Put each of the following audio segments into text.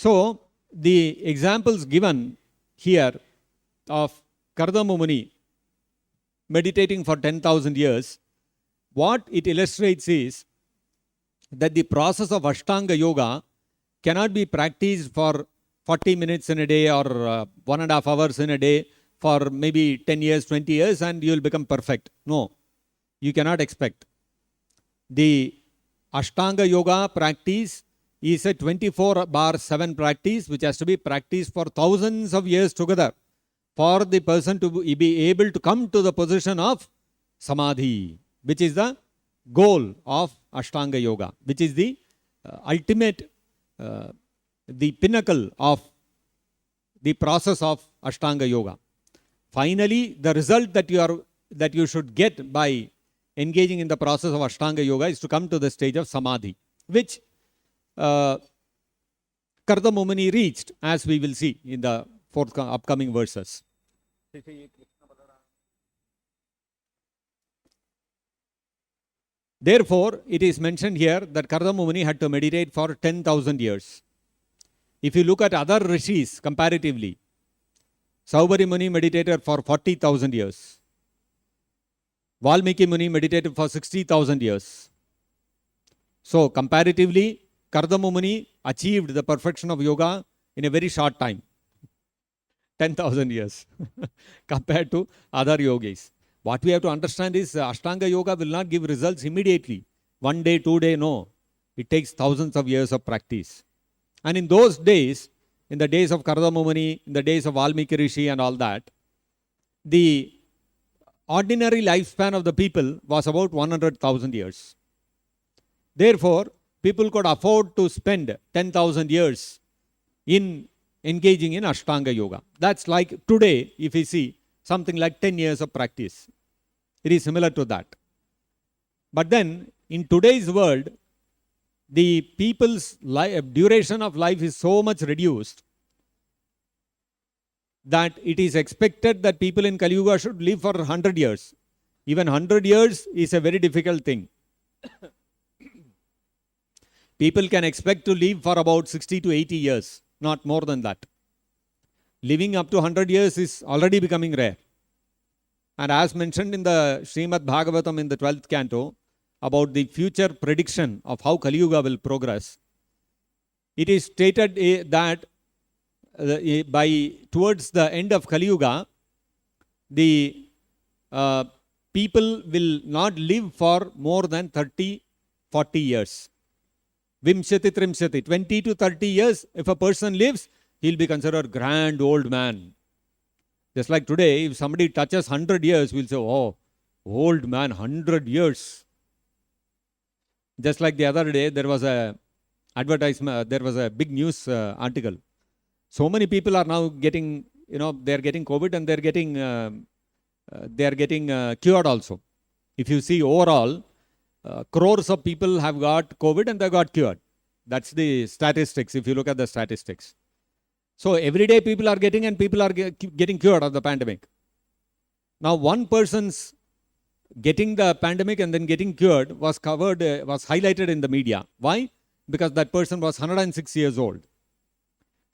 So, the examples given here of Kardama Muni meditating for 10,000 years, what it illustrates is that the process of Ashtanga Yoga cannot be practiced for 40 minutes in a day or 1.5 hours in a day for maybe 10 years, 20 years, and you will become perfect. No, you cannot expect. The Ashtanga Yoga practice is a 24/7 practice which has to be practiced for thousands of years together for the person to be able to come to the position of Samadhi, which is the goal of Ashtanga Yoga, which is the ultimate, the pinnacle of the process of Ashtanga Yoga. Finally, the result that you should get by engaging in the process of Ashtanga Yoga is to come to the stage of Samadhi, which Kardama Muni reached, as we will see in the upcoming verses. Therefore, it is mentioned here that Kardama Muni had to meditate for 10,000 years. If you look at other rishis comparatively, Saubhari Muni meditated for 40,000 years. Valmiki Muni meditated for 60,000 years. So, comparatively, Kardama Muni achieved the perfection of yoga in a very short time, 10,000 years, compared to other yogis. What we have to understand is Ashtanga Yoga will not give results immediately. 1 day, 2 days, no. It takes thousands of years of practice. And in those days, in the days of Kardama Muni, in the days of Valmiki Rishi and all that, the ordinary lifespan of the people was about 100,000 years. Therefore, people could afford to spend 10,000 years in engaging in Ashtanga Yoga. That's like today, if you see, something like 10 years of practice. It is similar to that. But then, in today's world, the people's duration of life is so much reduced that it is expected that people in Kali Yuga should live for 100 years. Even 100 years is a very difficult thing. People can expect to live for about 60 to 80 years, not more than that. Living up to 100 years is already becoming rare. And as mentioned in the Srimad Bhagavatam in the 12th canto, about the future prediction of how Kali Yuga will progress, it is stated that towards the end of Kali Yuga, the people will not live for more than 30, 40 years. Vimshati Trimshati, 20 to 30 years, if a person lives, he'll be considered a grand old man. Just like today, if somebody touches 100 years, we'll say, oh, old man, 100 years. Just like the other day, there was a advertisement, there was a big news article. So many people are now getting, they're getting COVID and they're getting cured also. If you see overall, crores of people have got COVID and they got cured. That's the statistics, if you look at the statistics. So every day people are getting and people are getting cured of the pandemic. Now one person's getting the pandemic and then getting cured was highlighted in the media. Why? Because that person was 106 years old.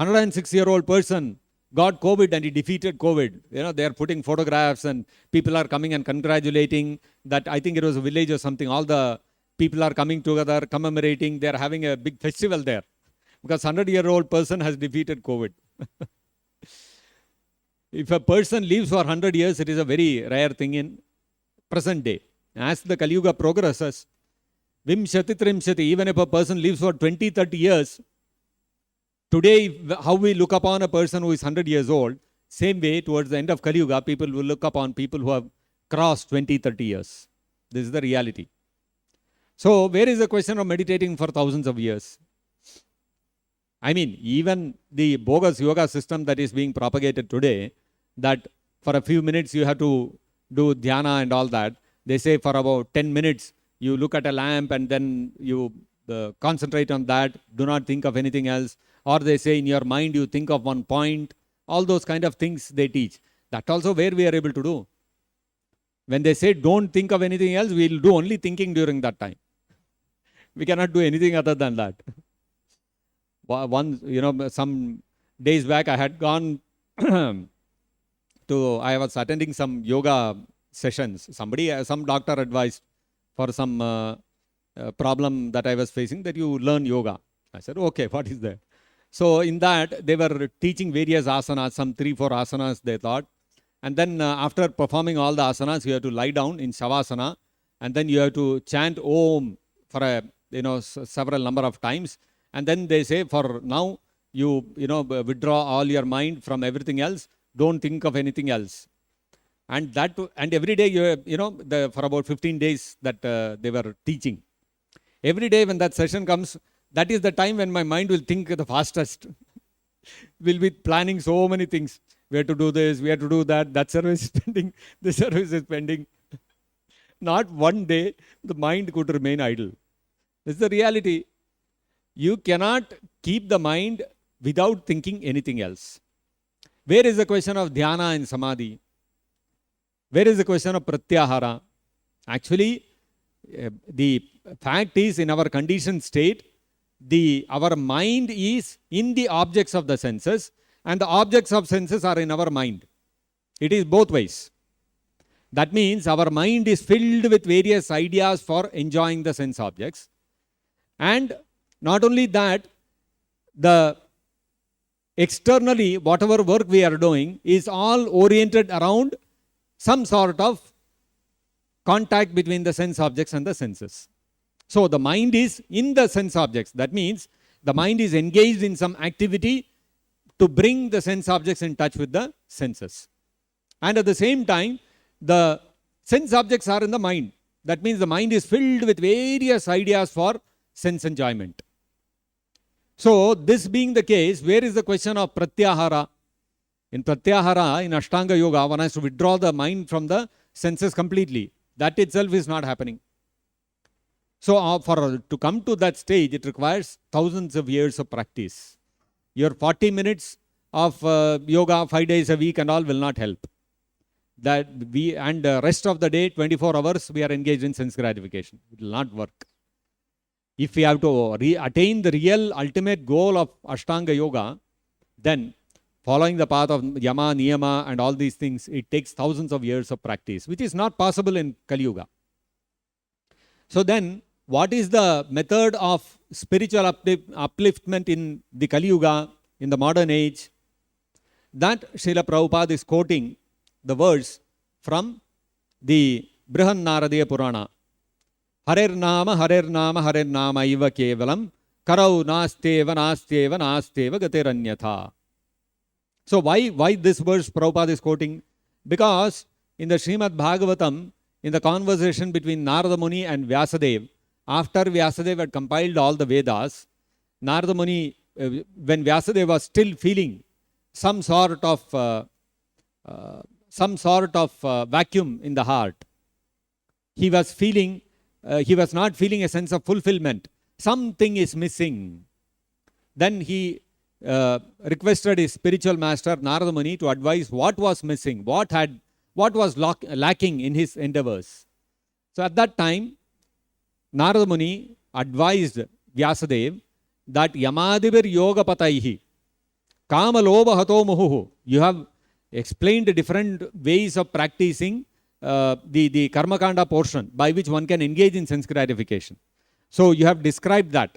106-year-old person got COVID and he defeated COVID. They are putting photographs and people are coming and congratulating that. I think it was a village or something. All the people are coming together, commemorating. They are having a big festival there because 100-year-old person has defeated COVID. If a person lives for 100 years, it is a very rare thing in present day. As the Kali Yuga progresses, Vimshati Trimshati, even if a person lives for 20, 30 years, today, how we look upon a person who is 100 years old, same way towards the end of Kali Yuga, people will look upon people who have crossed 20, 30 years. This is the reality. So, where is the question of meditating for thousands of years? I mean, even the bogus yoga system that is being propagated today, that for a few minutes you have to do dhyana and all that. They say for about 10 minutes, you look at a lamp and then you concentrate on that. Do not think of anything else. Or they say in your mind, you think of one point. All those kind of things they teach. That also where we are able to do. When they say don't think of anything else, we will do only thinking during that time. We cannot do anything other than that. One, some days back I had gone I was attending some yoga sessions. Some doctor advised for some problem that I was facing that you learn yoga. I said, okay, what is that? So in that, they were teaching various asanas, some 3-4 asanas they thought. And then after performing all the asanas, you have to lie down in Shavasana. And then you have to chant Om for several number of times. And then they say, for now, you withdraw all your mind from everything else. Don't think of anything else. And every day, for about 15 days that they were teaching. Every day when that session comes, that is the time when my mind will think the fastest. We'll be planning so many things. We have to do this, we have to do that. That service is pending, this service is pending. Not one day the mind could remain idle. This is the reality. You cannot keep the mind without thinking anything else. Where is the question of dhyana and samadhi? Where is the question of pratyahara? Actually, the fact is, in our conditioned state, our mind is in the objects of the senses, and the objects of senses are in our mind. It is both ways. That means our mind is filled with various ideas for enjoying the sense objects. And not only that, externally, whatever work we are doing is all oriented around some sort of contact between the sense objects and the senses. So the mind is in the sense objects. That means the mind is engaged in some activity to bring the sense objects in touch with the senses. And at the same time, the sense objects are in the mind. That means the mind is filled with various ideas for sense enjoyment. So this being the case, where is the question of pratyahara? In pratyahara, in Ashtanga Yoga, one has to withdraw the mind from the senses completely. That itself is not happening. So to come to that stage, it requires thousands of years of practice. Your 40 minutes of yoga 5 days a week and all will not help. The rest of the day, 24 hours, we are engaged in sense gratification. It will not work. If we have to attain the real ultimate goal of Ashtanga Yoga, then following the path of Yama, Niyama and all these things, it takes thousands of years of practice, which is not possible in Kali Yuga. So then, what is the method of spiritual upliftment in the Kali Yuga, in the modern age? That Srila Prabhupada is quoting the verse from the Brihan Naradiya Purana. Harer Nama iva kevalam karau nasteva gatiranyatha. So why this verse Prabhupada is quoting? Because in the Srimad Bhagavatam, in the conversation between Narada Muni and Vyasadeva, after Vyasadeva had compiled all the Vedas, Narada Muni, when Vyasadeva was still feeling some sort of vacuum in the heart, he was not feeling a sense of fulfillment. Something is missing. Then he requested his spiritual master Narada Muni to advise what was missing, what was lacking in his endeavors. So at that time, Narada Muni advised Vyasadeva that Yamadivir Yoga Pataihi Kama Loba Hato Muhu. You have explained different ways of practicing the Karmakanda portion by which one can engage in sense gratification. So you have described that.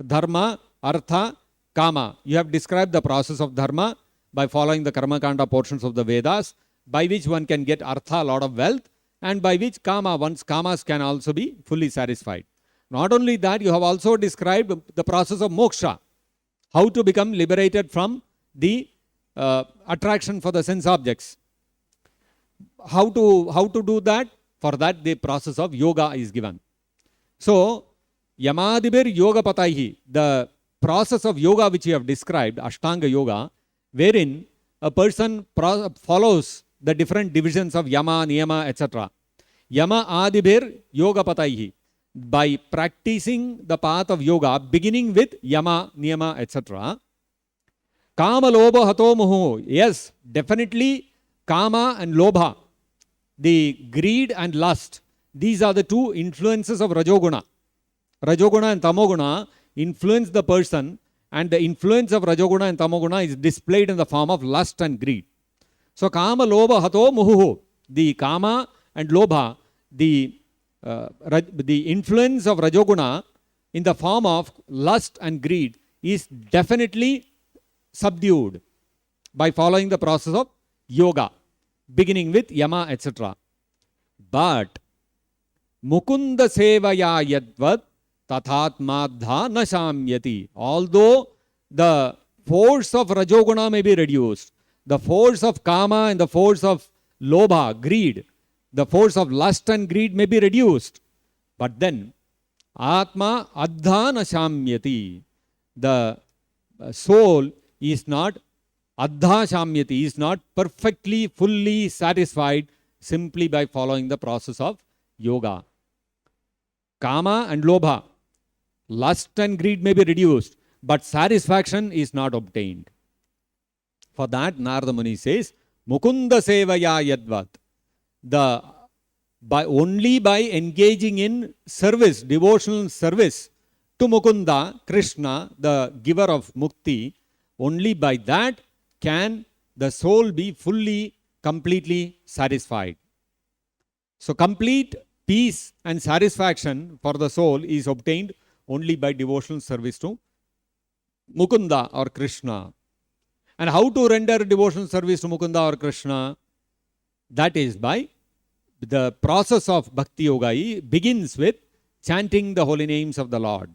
Dharma, Artha, Kama. You have described the process of Dharma by following the Karmakanda portions of the Vedas, by which one can get Artha, a lot of wealth, and by which one's Kamas can also be fully satisfied. Not only that, you have also described the process of Moksha, how to become liberated from the attraction for the sense objects. How to do that? For that, the process of yoga is given. So, Yamadibir Yoga Pataihi, the process of yoga which you have described, Ashtanga Yoga, wherein a person follows the different divisions of Yama, Niyama, etc. Yama Adibir Yoga Pataihi. By practicing the path of yoga, beginning with Yama, Niyama, etc. Kama Lobha Hato Muhu. Yes, definitely Kama and Lobha, the greed and lust, these are the two influences of Rajoguna. Rajoguna and Tamoguna influence the person, and the influence of Rajoguna and Tamoguna is displayed in the form of lust and greed. So Kama Lobha Hato Muhuhu, the Kama and Lobha, the influence of Rajoguna in the form of lust and greed is definitely subdued by following the process of yoga, beginning with Yama, etc. But Mukunda Sevaya Yadvat Tathatmadha Nashamyati. Although the force of Rajoguna may be reduced, the force of Kama and the force of Lobha, greed, the force of lust and greed may be reduced. But then Atma Adha Nashamyati. The soul is not Adha Shamyati, is not perfectly, fully satisfied simply by following the process of yoga. Kama and Lobha, lust and greed may be reduced, but satisfaction is not obtained. For that, Narada Muni says, Mukunda Sevaya Yadvat. Only by engaging in service, devotional service to Mukunda, Krishna, the giver of mukti, only by that can the soul be fully, completely satisfied. So complete peace and satisfaction for the soul is obtained only by devotional service to Mukunda or Krishna. And how to render devotional service to Mukunda or Krishna? That is by the process of Bhakti Yoga begins with chanting the holy names of the Lord.